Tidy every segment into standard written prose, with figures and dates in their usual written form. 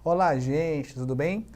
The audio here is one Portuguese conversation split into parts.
Olá, gente, tudo bem?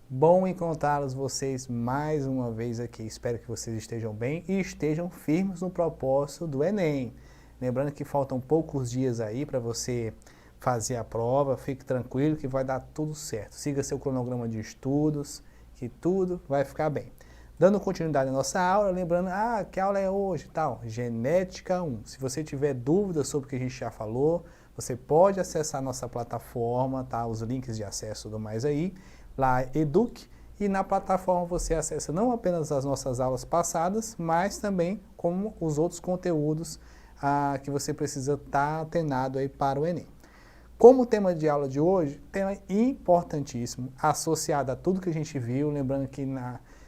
Bom encontrá-los vocês mais uma vez aqui. Espero que vocês estejam bem e estejam firmes no propósito do Enem. Lembrando que faltam poucos dias aí para você fazer a prova. Fique tranquilo que vai dar tudo certo. Siga seu cronograma de estudos, que tudo vai ficar bem. Dando continuidade à nossa aula, lembrando, que aula é hoje e tal? Genética 1. Se você tiver dúvidas sobre o que a gente já falou, você pode acessar nossa plataforma, tá? Os links de acesso e tudo mais aí, lá Eduque, e na plataforma você acessa não apenas as nossas aulas passadas, mas também como os outros conteúdos que você precisa estar atenado aí para o Enem. Como tema de aula de hoje, tema importantíssimo, associado a tudo que a gente viu, lembrando que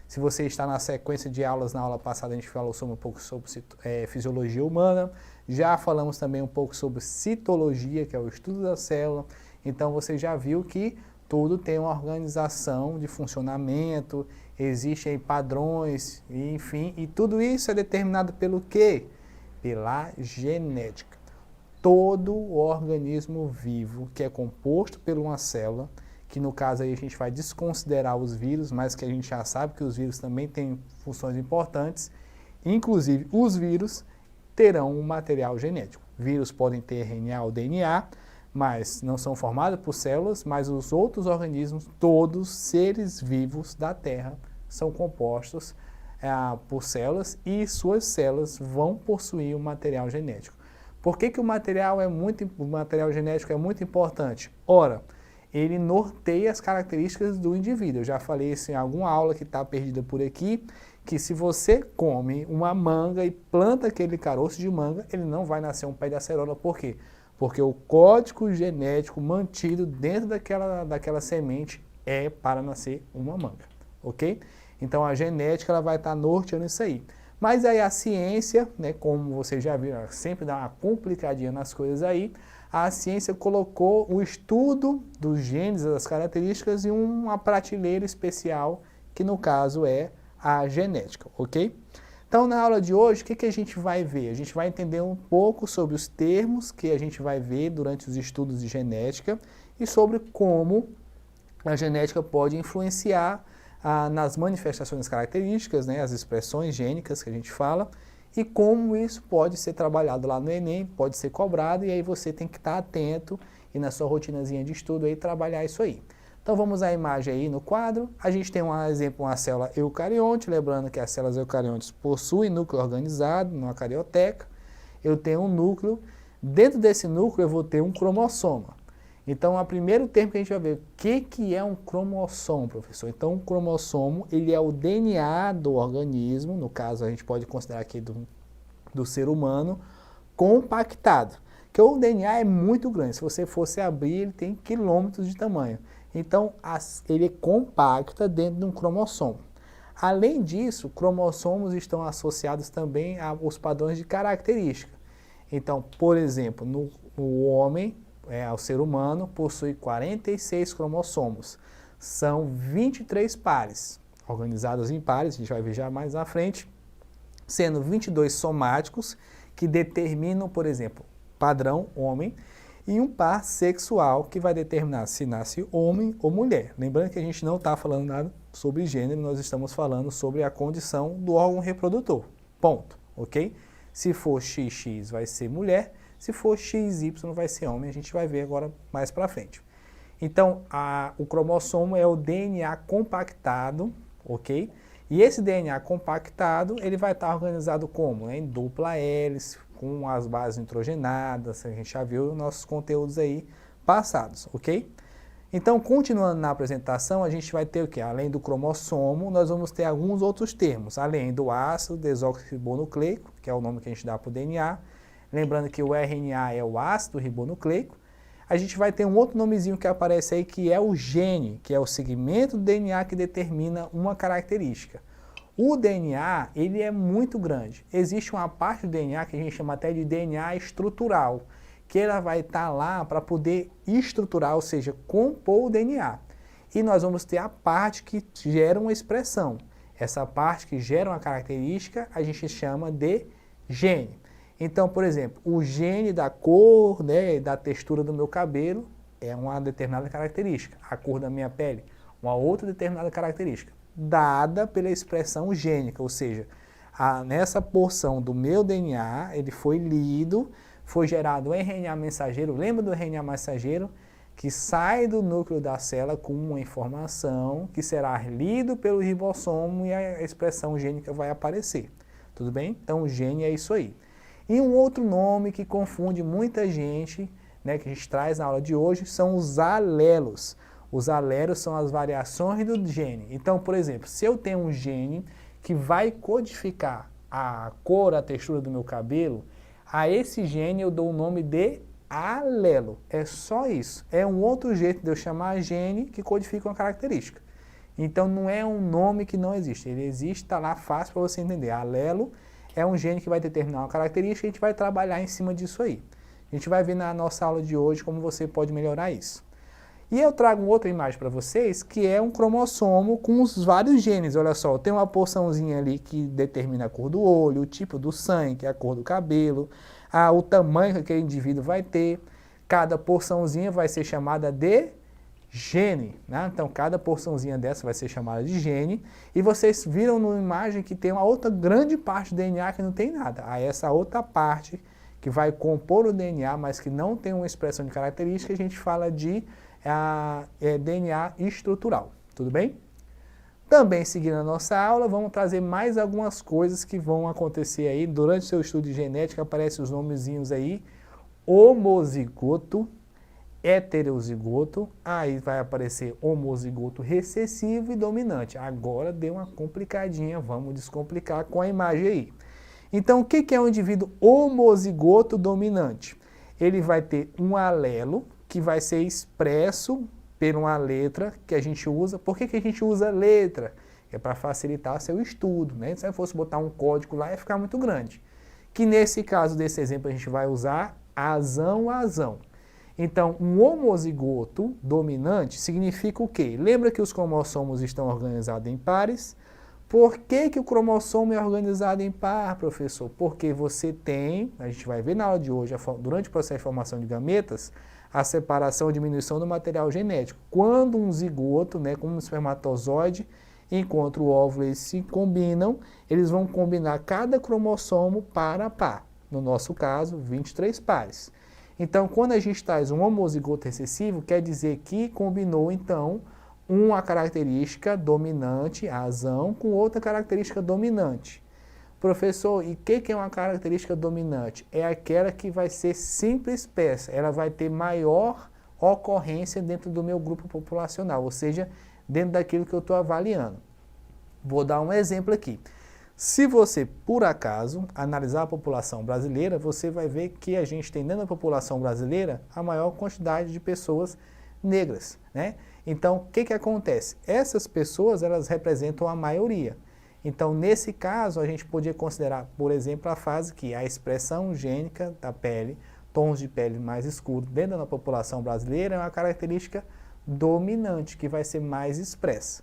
se você está na sequência de aulas, na aula passada a gente falou um pouco sobre fisiologia humana, já falamos também um pouco sobre citologia, que é o estudo da célula, então você já viu que tudo tem uma organização de funcionamento, existem padrões, enfim, e tudo isso é determinado pelo quê? Pela genética. Todo organismo vivo que é composto por uma célula, que no caso aí a gente vai desconsiderar os vírus, mas que a gente já sabe que os vírus também têm funções importantes, inclusive os vírus terão um material genético. Vírus podem ter RNA ou DNA, mas não são formados por células, mas os outros organismos, todos seres vivos da Terra, são compostos por células e suas células vão possuir um material genético. Por que o material genético é muito importante? Ora, ele norteia as características do indivíduo. Eu já falei isso em alguma aula que está perdida por aqui, que se você come uma manga e planta aquele caroço de manga, ele não vai nascer um pé de acerola. Por quê? Porque o código genético mantido dentro daquela semente é para nascer uma manga, ok? Então a genética ela vai estar norteando isso aí. Mas aí a ciência, né, como vocês já viram, sempre dá uma complicadinha nas coisas aí, a ciência colocou o estudo dos genes, das características, em uma prateleira especial, que no caso é a genética, ok? Então, na aula de hoje, o que a gente vai ver? A gente vai entender um pouco sobre os termos que a gente vai ver durante os estudos de genética e sobre como a genética pode influenciar nas manifestações das características, né, as expressões gênicas que a gente fala, e como isso pode ser trabalhado lá no Enem, pode ser cobrado, e aí você tem que estar atento e na sua rotinazinha de estudo aí trabalhar isso aí. Então vamos à imagem aí no quadro. A gente tem um exemplo, uma célula eucarionte, lembrando que as células eucariontes possuem núcleo organizado, numa carioteca. Eu tenho um núcleo, dentro desse núcleo eu vou ter um cromossoma. Então, o primeiro termo que a gente vai ver, o que é um cromossomo, professor? Então, um cromossomo, ele é o DNA do organismo, no caso a gente pode considerar aqui do ser humano, compactado. Porque o DNA é muito grande, se você fosse abrir, ele tem quilômetros de tamanho. Então, ele compacta dentro de um cromossomo. Além disso, cromossomos estão associados também aos padrões de característica. Então, por exemplo, o homem, o ser humano, possui 46 cromossomos. São 23 pares, organizados em pares, a gente vai ver já mais à frente, sendo 22 somáticos, que determinam, por exemplo, padrão homem, e um par sexual, que vai determinar se nasce homem ou mulher. Lembrando que a gente não está falando nada sobre gênero, nós estamos falando sobre a condição do órgão reprodutor. Ponto, ok? Se for XX vai ser mulher, se for XY vai ser homem, a gente vai ver agora mais para frente. Então, o cromossomo é o DNA compactado, ok? E esse DNA compactado, ele vai estar organizado como? Em dupla hélice, com as bases nitrogenadas, a gente já viu nossos conteúdos aí passados, ok? Então, continuando na apresentação, a gente vai ter o quê? Além do cromossomo, nós vamos ter alguns outros termos, além do ácido desoxirribonucleico, que é o nome que a gente dá para o DNA, lembrando que o RNA é o ácido ribonucleico, a gente vai ter um outro nomezinho que aparece aí, que é o gene, que é o segmento do DNA que determina uma característica. O DNA, ele é muito grande. Existe uma parte do DNA que a gente chama até de DNA estrutural, que ela vai estar lá para poder estruturar, ou seja, compor o DNA. E nós vamos ter a parte que gera uma expressão. Essa parte que gera uma característica, a gente chama de gene. Então, por exemplo, o gene da cor, né, da textura do meu cabelo é uma determinada característica. A cor da minha pele, uma outra determinada característica, dada pela expressão gênica, ou seja, nessa porção do meu DNA, ele foi lido, foi gerado um RNA mensageiro, lembra do RNA mensageiro? Que sai do núcleo da célula com uma informação que será lido pelo ribossomo e a expressão gênica vai aparecer. Tudo bem? Então, o gene é isso aí. E um outro nome que confunde muita gente, né, que a gente traz na aula de hoje, são os alelos. Os alelos são as variações do gene. Então, por exemplo, se eu tenho um gene que vai codificar a cor, a textura do meu cabelo, a esse gene eu dou o nome de alelo. É só isso. É um outro jeito de eu chamar gene que codifica uma característica. Então, não é um nome que não existe. Ele existe, está lá fácil para você entender. Alelo é um gene que vai determinar uma característica e a gente vai trabalhar em cima disso aí. A gente vai ver na nossa aula de hoje como você pode melhorar isso. E eu trago outra imagem para vocês, que é um cromossomo com os vários genes. Olha só, tem uma porçãozinha ali que determina a cor do olho, o tipo do sangue, que é a cor do cabelo, o tamanho que aquele indivíduo vai ter. Cada porçãozinha vai ser chamada de gene, né? Então, cada porçãozinha dessa vai ser chamada de gene. E vocês viram na imagem que tem uma outra grande parte do DNA que não tem nada. Aí essa outra parte que vai compor o DNA, mas que não tem uma expressão de característica, a gente fala de DNA estrutural. Tudo bem? Também, seguindo a nossa aula, vamos trazer mais algumas coisas que vão acontecer aí. Durante o seu estudo de genética, aparecem os nomezinhos aí. Homozigoto, heterozigoto, aí vai aparecer homozigoto recessivo e dominante. Agora deu uma complicadinha, vamos descomplicar com a imagem aí. Então, o que é um indivíduo homozigoto dominante? Ele vai ter um alelo que vai ser expresso por uma letra que a gente usa. Por que a gente usa letra? É para facilitar seu estudo, né? Se eu fosse botar um código lá, ia ficar muito grande. Que nesse caso desse exemplo a gente vai usar azão. Então, um homozigoto dominante significa o quê? Lembra que os cromossomos estão organizados em pares? Por que o cromossomo é organizado em par, professor? Porque você tem, a gente vai ver na aula de hoje, durante o processo de formação de gametas, a separação e diminuição do material genético. Quando um zigoto, né, como um espermatozoide, encontra o óvulo, eles se combinam, eles vão combinar cada cromossomo par a par. No nosso caso, 23 pares. Então, quando a gente traz um homozigoto recessivo, quer dizer que combinou, então, uma característica dominante, a azão, com outra característica dominante. Professor, e o que é uma característica dominante? É aquela que vai ser simples peça, ela vai ter maior ocorrência dentro do meu grupo populacional, ou seja, dentro daquilo que eu estou avaliando. Vou dar um exemplo aqui. Se você, por acaso, analisar a população brasileira, você vai ver que a gente tem dentro da população brasileira a maior quantidade de pessoas negras, né? Então, o que acontece? Essas pessoas, elas representam a maioria. Então, nesse caso, a gente podia considerar, por exemplo, a fase que a expressão gênica da pele, tons de pele mais escuros dentro da população brasileira é uma característica dominante, que vai ser mais expressa.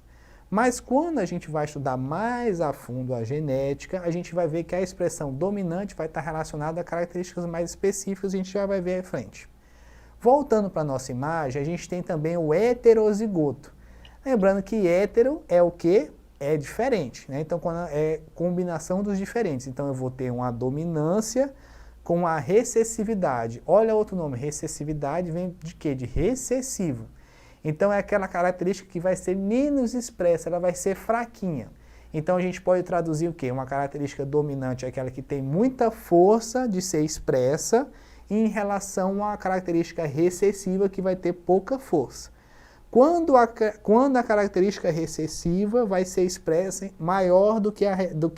Mas quando a gente vai estudar mais a fundo a genética, a gente vai ver que a expressão dominante vai estar relacionada a características mais específicas, a gente já vai ver à frente. Voltando para a nossa imagem, a gente tem também o heterozigoto. Lembrando que hétero é o quê? É diferente, né? Então, quando é combinação dos diferentes. Então, eu vou ter uma dominância com a recessividade. Olha outro nome, recessividade vem de quê? De recessivo. Então, é aquela característica que vai ser menos expressa, ela vai ser fraquinha. Então, a gente pode traduzir o quê? Uma característica dominante é aquela que tem muita força de ser expressa em relação à característica recessiva que vai ter pouca força. Quando a característica recessiva vai ser expressa maior do que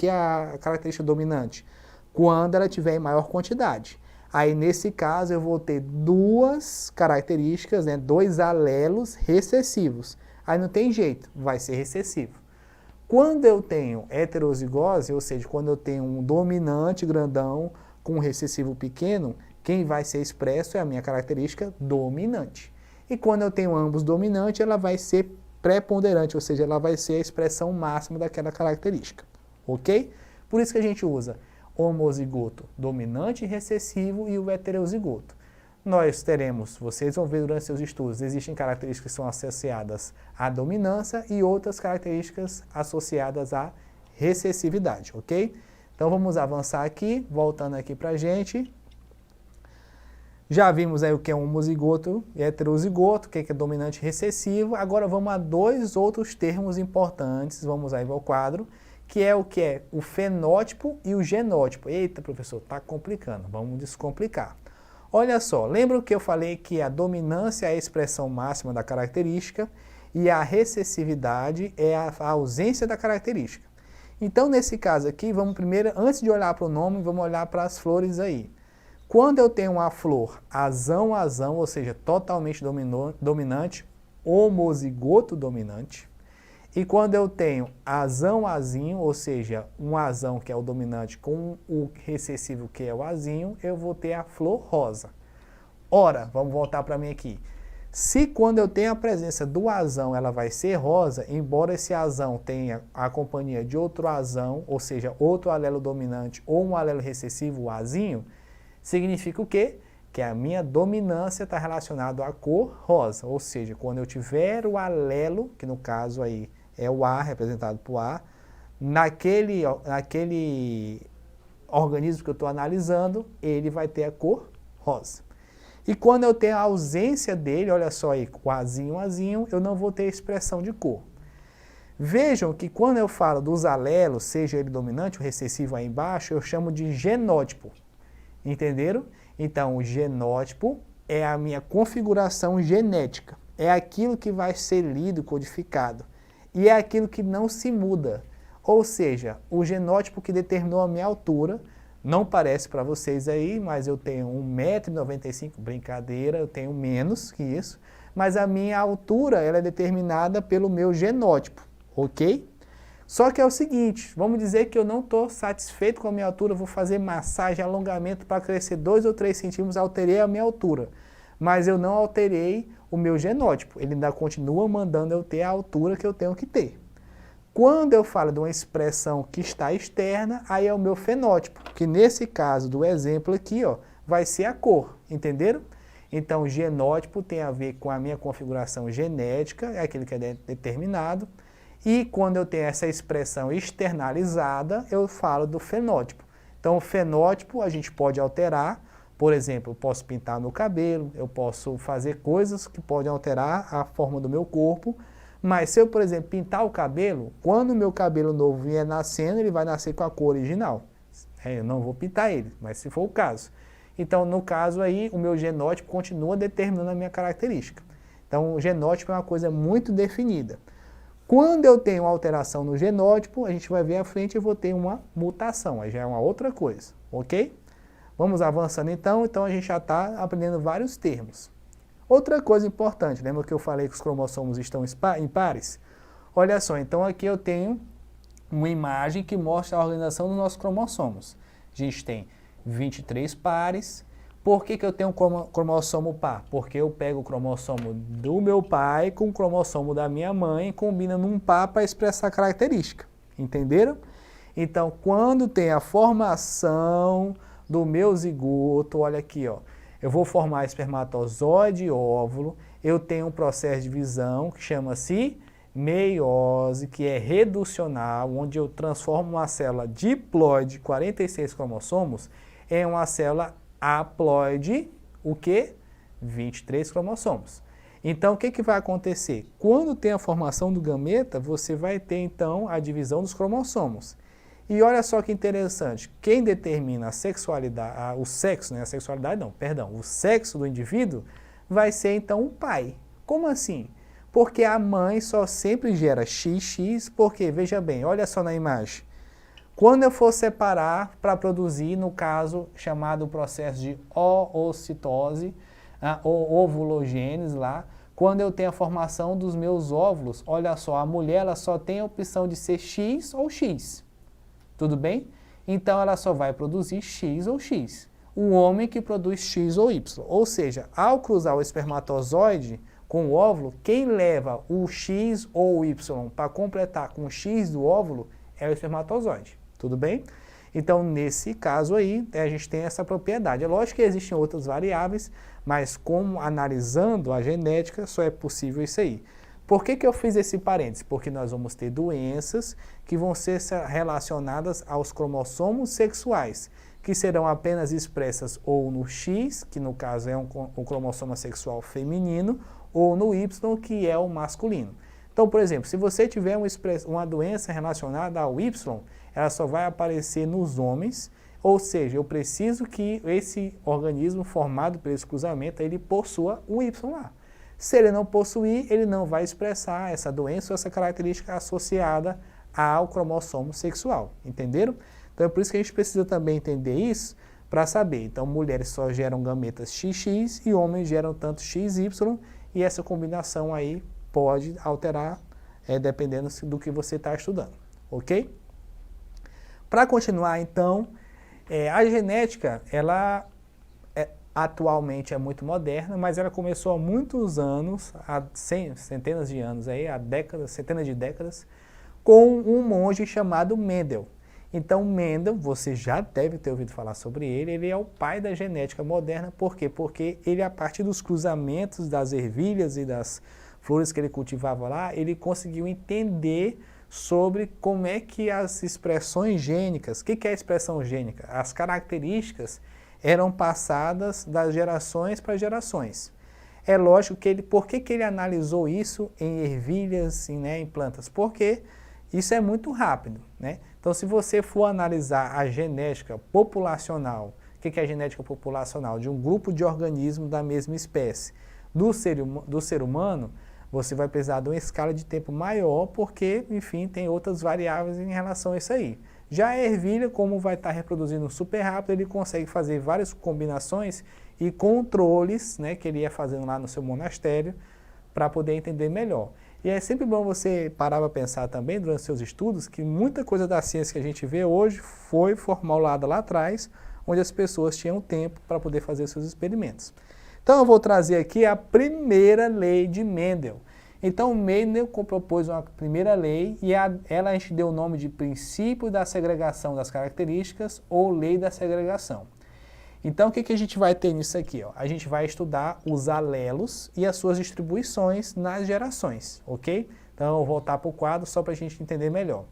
a característica dominante? Quando ela tiver em maior quantidade. Aí, nesse caso, eu vou ter duas características, né, dois alelos recessivos. Aí não tem jeito, vai ser recessivo. Quando eu tenho heterozigose, ou seja, quando eu tenho um dominante grandão com um recessivo pequeno, quem vai ser expresso é a minha característica dominante. E quando eu tenho ambos dominantes, ela vai ser preponderante, ou seja, ela vai ser a expressão máxima daquela característica, ok? Por isso que a gente usa homozigoto dominante e recessivo e o heterozigoto. Nós teremos, vocês vão ver durante seus estudos, existem características que são associadas à dominância e outras características associadas à recessividade, ok? Então vamos avançar aqui, voltando aqui para a gente. Já vimos aí o que é homozigoto e heterozigoto, o que é dominante e recessivo. Agora vamos a dois outros termos importantes, vamos aí ao quadro, que é o fenótipo e o genótipo. Eita, professor, está complicando, vamos descomplicar. Olha só, lembra que eu falei que a dominância é a expressão máxima da característica e a recessividade é a ausência da característica. Então, nesse caso aqui, vamos primeiro, antes de olhar para o nome, vamos olhar para as flores aí. Quando eu tenho uma flor azão-azão, ou seja, totalmente dominante, homozigoto dominante, e quando eu tenho azão-azinho, ou seja, um azão que é o dominante com o recessivo que é o azinho, eu vou ter a flor rosa. Ora, vamos voltar para mim aqui. Se quando eu tenho a presença do azão, ela vai ser rosa, embora esse azão tenha a companhia de outro azão, ou seja, outro alelo dominante ou um alelo recessivo, o azinho, significa o quê? Que a minha dominância está relacionada à cor rosa, ou seja, quando eu tiver o alelo, que no caso aí é o A, representado por A, naquele organismo que eu estou analisando, ele vai ter a cor rosa. E quando eu tenho a ausência dele, olha só aí, o azinho, eu não vou ter expressão de cor. Vejam que quando eu falo dos alelos, seja ele dominante ou recessivo aí embaixo, eu chamo de genótipo. Entenderam? Então, o genótipo é a minha configuração genética. É aquilo que vai ser lido, codificado. E é aquilo que não se muda. Ou seja, o genótipo que determinou a minha altura, não parece para vocês aí, mas eu tenho 1,95 m, brincadeira, eu tenho menos que isso, mas a minha altura ela é determinada pelo meu genótipo, ok? Só que é o seguinte, vamos dizer que eu não estou satisfeito com a minha altura, vou fazer massagem, alongamento para crescer 2 ou 3 centímetros, alterei a minha altura. Mas eu não alterei o meu genótipo, ele ainda continua mandando eu ter a altura que eu tenho que ter. Quando eu falo de uma expressão que está externa, aí é o meu fenótipo, que nesse caso do exemplo aqui, ó, vai ser a cor, entenderam? Então, o genótipo tem a ver com a minha configuração genética, é aquele que é determinado, e quando eu tenho essa expressão externalizada, eu falo do fenótipo. Então, o fenótipo a gente pode alterar, por exemplo, eu posso pintar meu cabelo, eu posso fazer coisas que podem alterar a forma do meu corpo, mas se eu, por exemplo, pintar o cabelo, quando o meu cabelo novo vier nascendo, ele vai nascer com a cor original. Eu não vou pintar ele, mas se for o caso. Então, no caso aí, o meu genótipo continua determinando a minha característica. Então, o genótipo é uma coisa muito definida. Quando eu tenho alteração no genótipo, a gente vai ver à frente, eu vou ter uma mutação, aí já é uma outra coisa, ok? Vamos avançando então, a gente já está aprendendo vários termos. Outra coisa importante, lembra que eu falei que os cromossomos estão em pares? Olha só, então aqui eu tenho uma imagem que mostra a organização dos nossos cromossomos. A gente tem 23 pares. Por que eu tenho um cromossomo par? Porque eu pego o cromossomo do meu pai com o cromossomo da minha mãe e combina num par para expressar a característica. Entenderam? Então, quando tem a formação do meu zigoto, olha aqui, ó, eu vou formar espermatozoide e óvulo, eu tenho um processo de divisão que chama-se meiose, que é reducional, onde eu transformo uma célula diploide, 46 cromossomos, em uma célula haploide, o que? 23 cromossomos. Então, o que vai acontecer? Quando tem a formação do gameta, você vai ter, então, a divisão dos cromossomos. E olha só que interessante, quem determina a sexualidade, o sexo, né? A sexualidade não, perdão, o sexo do indivíduo vai ser, então, o pai. Como assim? Porque a mãe só sempre gera XX, porque, veja bem, olha só na imagem. Quando eu for separar para produzir, no caso chamado processo de oocitose, ou ovulogênese lá, Quando eu tenho a formação dos meus óvulos, olha só, a mulher ela só tem a opção de ser X ou X. Tudo bem? Então ela só vai produzir X ou X. O homem que produz X ou Y. Ou seja, ao cruzar o espermatozoide com o óvulo, quem leva o X ou o Y para completar com o X do óvulo é o espermatozoide. Tudo bem? Então, nesse caso aí, a gente tem essa propriedade. É lógico que existem outras variáveis, mas como analisando a genética, só é possível isso aí. Por que eu fiz esse parênteses? Porque nós vamos ter doenças que vão ser relacionadas aos cromossomos sexuais, que serão apenas expressas ou no X, que no caso é um cromossomo sexual feminino, ou no Y, que é o masculino. Então, por exemplo, se você tiver uma doença relacionada ao Y, ela só vai aparecer nos homens, ou seja, eu preciso que esse organismo formado por esse cruzamento, ele possua um Y lá. Se ele não possuir, ele não vai expressar essa doença ou essa característica associada ao cromossomo sexual, entenderam? Então é por isso que a gente precisa também entender isso para saber. Então mulheres só geram gametas XX e homens geram tanto XY e essa combinação aí pode alterar dependendo do que você está estudando, ok? Para continuar então, a genética, ela atualmente é muito moderna, mas ela começou há muitos anos, há centenas de anos, aí, há décadas, centenas de décadas, com um monge chamado Mendel. Então Mendel, você já deve ter ouvido falar sobre ele é o pai da genética moderna. Por quê? Porque ele, a partir dos cruzamentos das ervilhas e das flores que ele cultivava lá, ele conseguiu entender sobre como é que as expressões gênicas, o que é a expressão gênica? As características eram passadas das gerações para gerações. É lógico que por que ele analisou isso em ervilhas, em plantas? Porque isso é muito rápido, né? Então, se você for analisar a genética populacional, o que é a genética populacional? De um grupo de organismos da mesma espécie, do ser humano, você vai precisar de uma escala de tempo maior, porque, enfim, tem outras variáveis em relação a isso aí. Já a ervilha, como vai estar reproduzindo super rápido, ele consegue fazer várias combinações e controles, né, que ele ia fazendo lá no seu monastério, para poder entender melhor. E é sempre bom você parar para pensar também, durante seus estudos, que muita coisa da ciência que a gente vê hoje foi formulada lá atrás, onde as pessoas tinham tempo para poder fazer seus experimentos. Então eu vou trazer aqui a primeira lei de Mendel. Então Mendel propôs uma primeira lei e ela a gente deu o nome de princípio da segregação das características ou lei da segregação. Então o que a gente vai ter nisso aqui? A gente vai estudar os alelos e as suas distribuições nas gerações, ok? Então eu vou voltar para o quadro só para a gente entender melhor.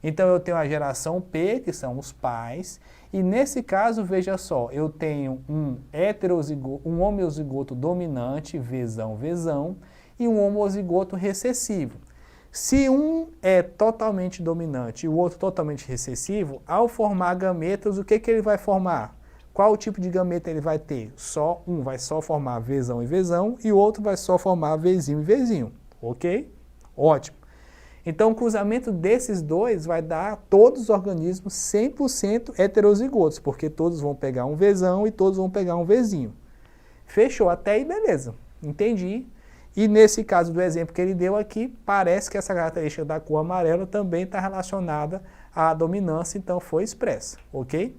Então eu tenho a geração P, que são os pais, e nesse caso, veja só, eu tenho um homozigoto dominante, Vzão, e um homozigoto recessivo. Se um é totalmente dominante e o outro totalmente recessivo, ao formar gametas, o que ele vai formar? Qual o tipo de gameta ele vai ter? Só um vai só formar Vzão e Vzão, e o outro vai só formar Vzinho e Vzinho, ok? Ótimo. Então, o cruzamento desses dois vai dar todos os organismos 100% heterozigotos, porque todos vão pegar um Vzão e todos vão pegar um Vzinho. Fechou? Até aí, beleza. Entendi. E nesse caso do exemplo que ele deu aqui, parece que essa característica da cor amarela também está relacionada à dominância, então foi expressa, ok?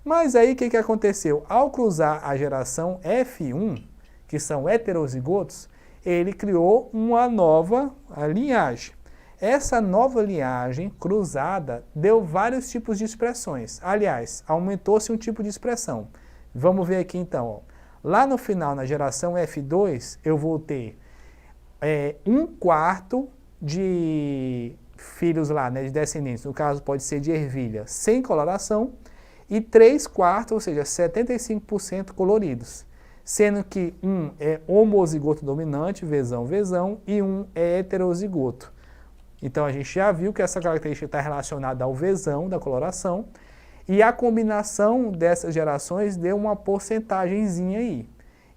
Mas aí o que aconteceu? Ao cruzar a geração F1, que são heterozigotos, ele criou uma nova linhagem. Essa nova linhagem cruzada deu vários tipos de expressões. Aliás, aumentou-se um tipo de expressão. Vamos ver aqui então. Lá no final, na geração F2, eu vou ter 1/4 de filhos lá, né, de descendentes. No caso, pode ser de ervilha sem coloração. E 3/4, ou seja, 75% coloridos. Sendo que um é homozigoto dominante, Vzão, e um é heterozigoto. Então a gente já viu que essa característica está relacionada ao Vzão da coloração, e a combinação dessas gerações deu uma porcentagemzinha aí.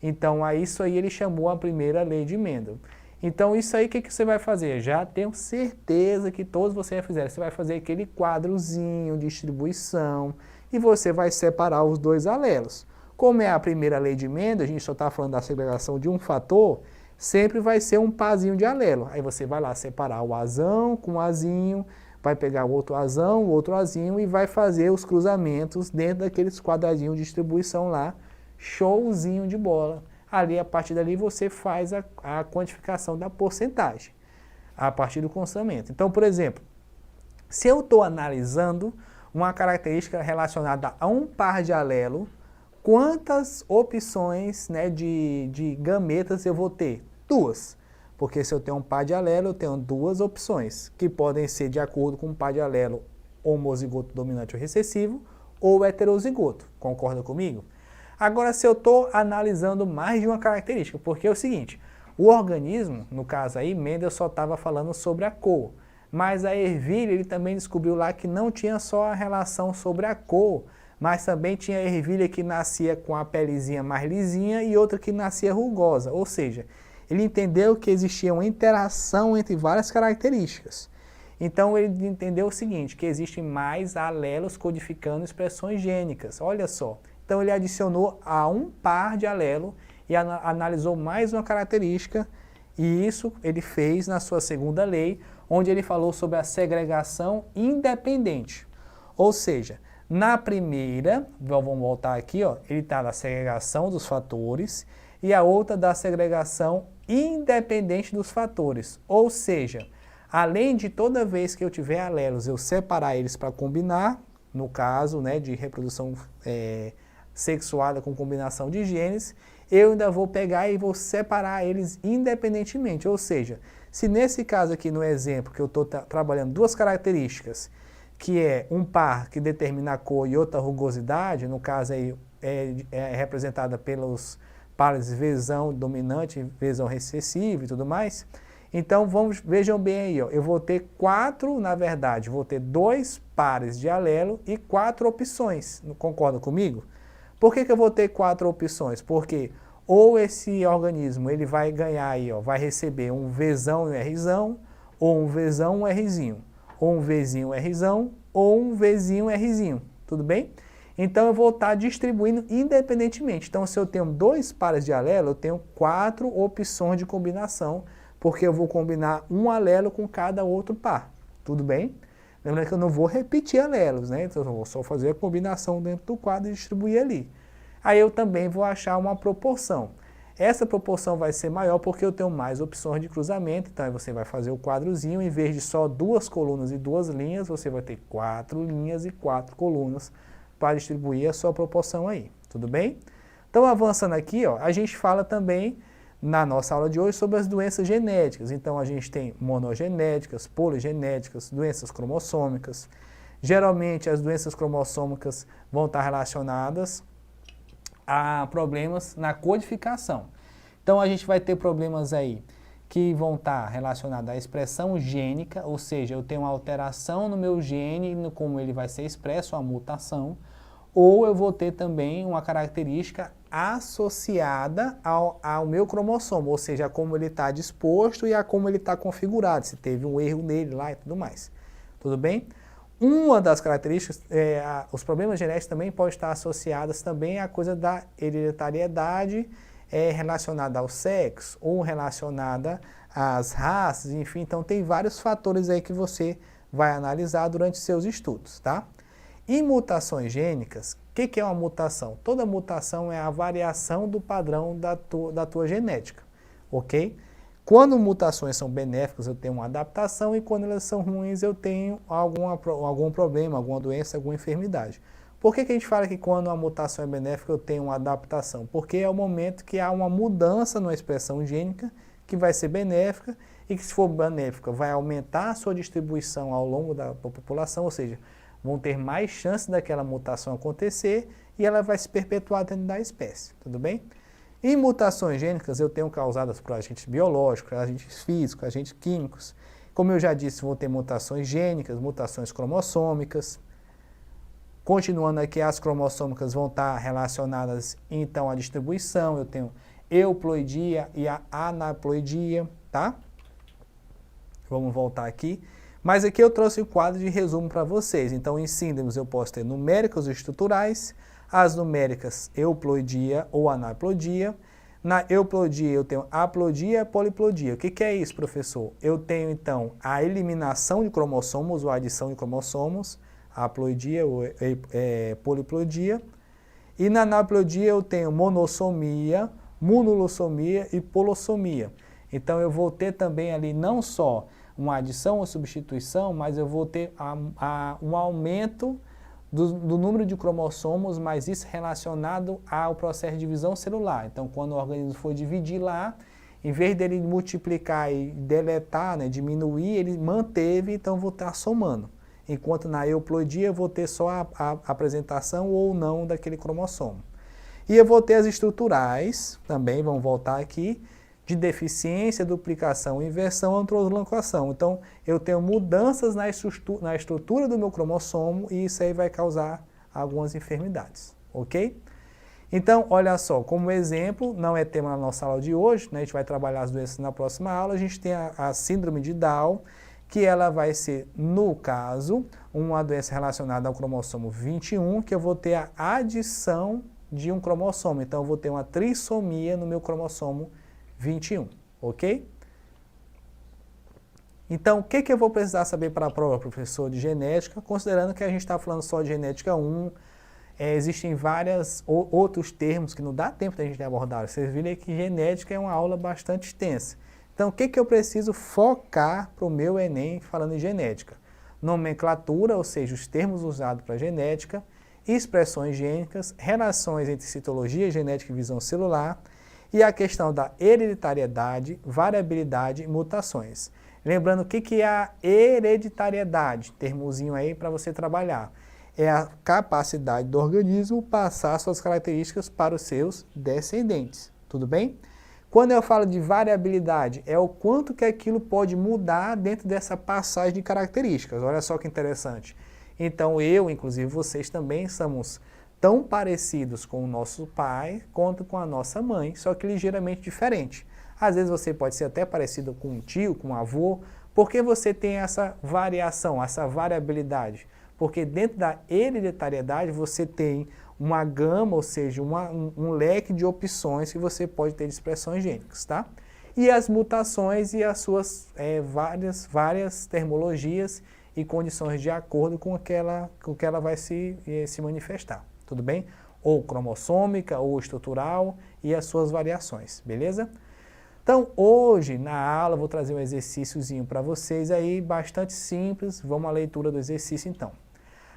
Então a isso aí ele chamou a primeira lei de Mendel. Então isso aí o que você vai fazer? Já tenho certeza que todos vocês já fizeram. Você vai fazer aquele quadrozinho de distribuição e você vai separar os dois alelos. Como é a primeira lei de Mendel, a gente só está falando da segregação de um fator, sempre vai ser um parzinho de alelo. Aí você vai lá separar o azão com o azinho, vai pegar o outro azão, o outro azinho e vai fazer os cruzamentos dentro daqueles quadradinhos de distribuição lá, showzinho de bola. Ali, a partir dali, você faz a quantificação da porcentagem, a partir do cruzamento. Então, por exemplo, se eu estou analisando uma característica relacionada a um par de alelo, quantas opções, né, de gametas eu vou ter? Duas. Porque se eu tenho um par de alelo, eu tenho duas opções, que podem ser de acordo com um par de alelo homozigoto dominante ou recessivo, ou heterozigoto. Concorda comigo? Agora, se eu estou analisando mais de uma característica, porque é o seguinte, o organismo, no caso aí, Mendel só estava falando sobre a cor, mas a ervilha ele também descobriu lá que não tinha só a relação sobre a cor, mas também tinha ervilha que nascia com a pelezinha mais lisinha e outra que nascia rugosa, ou seja, ele entendeu que existia uma interação entre várias características. Então ele entendeu o seguinte, que existem mais alelos codificando expressões gênicas, olha só. Então ele adicionou a um par de alelo e analisou mais uma característica, e isso ele fez na sua segunda lei, onde ele falou sobre a segregação independente. Ou seja, na primeira, vamos voltar aqui, ó, ele está da segregação dos fatores e a outra da segregação independente dos fatores. Ou seja, além de toda vez que eu tiver alelos, eu separar eles para combinar, no caso, né, de reprodução sexuada com combinação de genes, eu ainda vou pegar e vou separar eles independentemente. Ou seja, se nesse caso aqui no exemplo que eu estou trabalhando duas características, que é um par que determina a cor e outra rugosidade, no caso aí é representada pelos pares vesão dominante e vesão recessivo e tudo mais, então vejam bem aí, ó, eu vou ter na verdade, vou ter 2 pares de alelo e 4 opções, concorda comigo? Por que eu vou ter 4 opções? Porque ou esse organismo ele vai ganhar aí, ó, vai receber um Vzão e um Rzão, ou um Vzão e um Rzinho, ou um Vzinho e um Rzão, ou um Vzinho e um Rzinho, tudo bem? Então eu vou estar distribuindo independentemente. Então se eu tenho 2 pares de alelo, eu tenho 4 opções de combinação, porque eu vou combinar um alelo com cada outro par, tudo bem? Lembrando que eu não vou repetir alelos, né? Então eu vou só fazer a combinação dentro do quadro e distribuir ali. Aí eu também vou achar uma proporção. Essa proporção vai ser maior porque eu tenho mais opções de cruzamento, então aí você vai fazer o quadrozinho, em vez de só 2 colunas e 2 linhas, você vai ter 4 linhas e 4 colunas para distribuir a sua proporção aí, tudo bem? Então avançando aqui, ó, a gente fala também na nossa aula de hoje sobre as doenças genéticas. Então a gente tem monogenéticas, poligenéticas, doenças cromossômicas. Geralmente as doenças cromossômicas vão estar relacionadas a problemas na codificação. Então a gente vai ter problemas aí que vão estar relacionados à expressão gênica, ou seja, eu tenho uma alteração no meu gene, no como ele vai ser expresso, uma mutação, ou eu vou ter também uma característica associada ao meu cromossomo, ou seja, a como ele está disposto e a como ele está configurado, se teve um erro nele lá e tudo mais. Tudo bem? Uma das características, os problemas genéticos também podem estar associados também à coisa da hereditariedade relacionada ao sexo ou relacionada às raças, enfim, então tem vários fatores aí que você vai analisar durante seus estudos, tá? Em mutações gênicas, o que é uma mutação? Toda mutação é a variação do padrão da tua genética, ok? Quando mutações são benéficas, eu tenho uma adaptação, e quando elas são ruins, eu tenho algum problema, alguma doença, alguma enfermidade. Por que a gente fala que quando uma mutação é benéfica, eu tenho uma adaptação? Porque é o momento que há uma mudança na expressão gênica que vai ser benéfica, e que se for benéfica vai aumentar a sua distribuição ao longo da população, ou seja, vão ter mais chance daquela mutação acontecer e ela vai se perpetuar dentro da espécie, tudo bem? Em mutações gênicas eu tenho causadas por agentes biológicos, agentes físicos, agentes químicos. Como eu já disse, vou ter mutações gênicas, mutações cromossômicas. Continuando aqui, as cromossômicas vão estar relacionadas então à distribuição, eu tenho euploidia e a anaploidia, tá? Vamos voltar aqui. Mas aqui eu trouxe o quadro de resumo para vocês. Então, em síndromes eu posso ter numéricas ou estruturais, as numéricas euploidia ou anaploidia, Na euplodia eu tenho haplodia e poliplodia. O que é isso, professor? Eu tenho, então, a eliminação de cromossomos ou a adição de cromossomos, a haploidia ou poliplodia. E na anaplodia eu tenho monossomia, monulossomia e polossomia. Então eu vou ter também ali não só uma adição ou substituição, mas eu vou ter um aumento do número de cromossomos, mas isso relacionado ao processo de divisão celular. Então, quando o organismo for dividir lá, em vez dele multiplicar e deletar, né, diminuir, ele manteve, então vou estar somando. Enquanto na euploidia eu vou ter só a apresentação ou não daquele cromossomo. E eu vou ter as estruturais, também vamos voltar aqui, de deficiência, duplicação, inversão, antroslocação. Então, eu tenho mudanças na estrutura do meu cromossomo e isso aí vai causar algumas enfermidades, ok? Então, olha só, como exemplo, não é tema na nossa aula de hoje, né, a gente vai trabalhar as doenças na próxima aula, a gente tem a síndrome de Down, que ela vai ser, no caso, uma doença relacionada ao cromossomo 21, que eu vou ter a adição de um cromossomo. Então, eu vou ter uma trissomia no meu cromossomo 21, ok? Então, o que eu vou precisar saber para a prova, professor, de genética, considerando que a gente está falando só de genética 1, existem vários outros termos que não dá tempo da gente abordar. Vocês viram que genética é uma aula bastante extensa. Então, o que eu preciso focar para o meu Enem falando em genética? Nomenclatura, ou seja, os termos usados para genética, expressões gênicas, relações entre citologia, genética e visão celular, e a questão da hereditariedade, variabilidade e mutações. Lembrando o que é a hereditariedade, termozinho aí para você trabalhar. É a capacidade do organismo passar suas características para os seus descendentes, tudo bem? Quando eu falo de variabilidade, é o quanto que aquilo pode mudar dentro dessa passagem de características. Olha só que interessante. Então eu, inclusive vocês também, somos tão parecidos com o nosso pai quanto com a nossa mãe, só que ligeiramente diferente. Às vezes você pode ser até parecido com um tio, com um avô, porque você tem essa variação, essa variabilidade. Porque dentro da hereditariedade você tem uma gama, ou seja, um leque de opções que você pode ter de expressões gênicas, tá? E as mutações e as suas várias termologias e condições de acordo com que ela vai se manifestar. Tudo bem? Ou cromossômica, ou estrutural e as suas variações, beleza? Então, hoje, na aula, eu vou trazer um exercíciozinho para vocês aí, bastante simples. Vamos à leitura do exercício, então.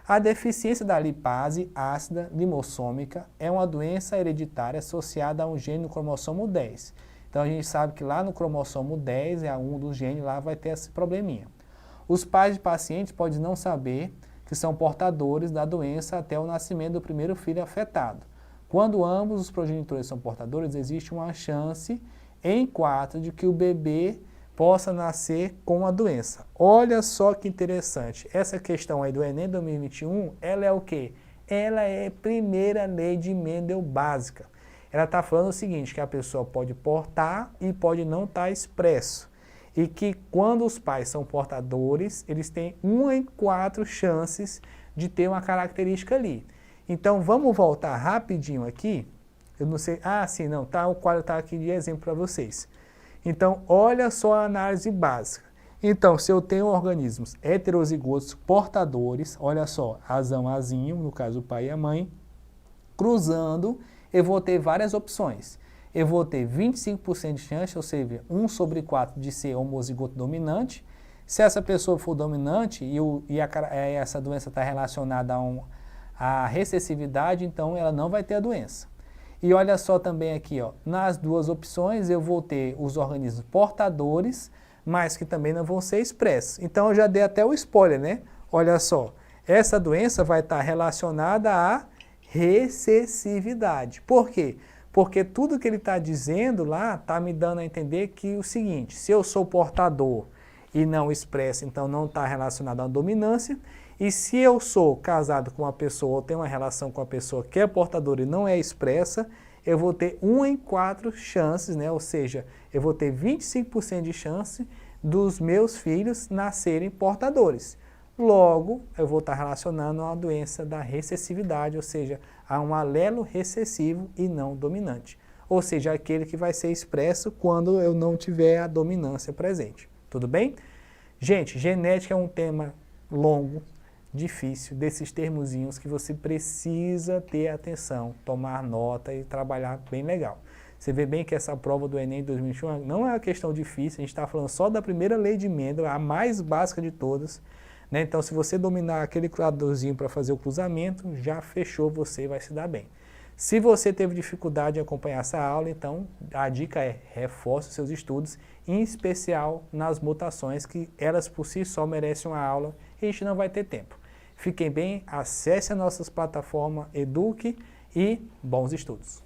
A deficiência da lipase ácida limossômica é uma doença hereditária associada a um gene no cromossomo 10. Então, a gente sabe que lá no cromossomo 10, um dos genes lá vai ter esse probleminha. Os pais de pacientes podem não saber que são portadores da doença até o nascimento do primeiro filho afetado. Quando ambos os progenitores são portadores, existe uma chance em 4 de que o bebê possa nascer com a doença. Olha só que interessante. Essa questão aí do Enem 2021, ela é o quê? Ela é a primeira lei de Mendel básica. Ela está falando o seguinte, que a pessoa pode portar e pode não estar expresso. E que quando os pais são portadores, eles têm 1 em 4 chances de ter uma característica ali. Então, vamos voltar rapidinho aqui. Eu não sei... sim, não. Tá, o quadro está aqui de exemplo para vocês. Então, olha só a análise básica. Então, se eu tenho organismos heterozigotos portadores, olha só, azão, azinho, no caso o pai e a mãe, cruzando, eu vou ter várias opções. Eu vou ter 25% de chance, ou seja, 1/4 de ser homozigoto dominante. Se essa pessoa for dominante e essa doença está relacionada à recessividade, então ela não vai ter a doença. E olha só também aqui, ó, nas duas opções eu vou ter os organismos portadores, mas que também não vão ser expressos. Então eu já dei até o spoiler, né? Olha só, essa doença vai estar relacionada à recessividade. Por quê? Porque tudo que ele está dizendo lá está me dando a entender que o seguinte, se eu sou portador e não expresso, então não está relacionado à dominância, e se eu sou casado com uma pessoa ou tenho uma relação com uma pessoa que é portadora e não é expressa, eu vou ter 1 em 4 chances, né? Ou seja, eu vou ter 25% de chance dos meus filhos nascerem portadores. Logo, eu vou estar relacionando a uma doença da recessividade, ou seja, a um alelo recessivo e não dominante. ou seja, aquele que vai ser expresso quando eu não tiver a dominância presente. Tudo bem? Gente, genética é um tema longo, difícil, desses termozinhos que você precisa ter atenção, tomar nota e trabalhar bem legal. Você vê bem que essa prova do Enem 2021 não é uma questão difícil, a gente está falando só da primeira lei de Mendel, a mais básica de todas, né? Então, se você dominar aquele criadorzinho para fazer o cruzamento, já fechou, você vai se dar bem. Se você teve dificuldade em acompanhar essa aula, então a dica é reforce os seus estudos, em especial nas mutações, que elas por si só merecem uma aula e a gente não vai ter tempo. Fiquem bem, acesse as nossas plataformas, eduque e bons estudos.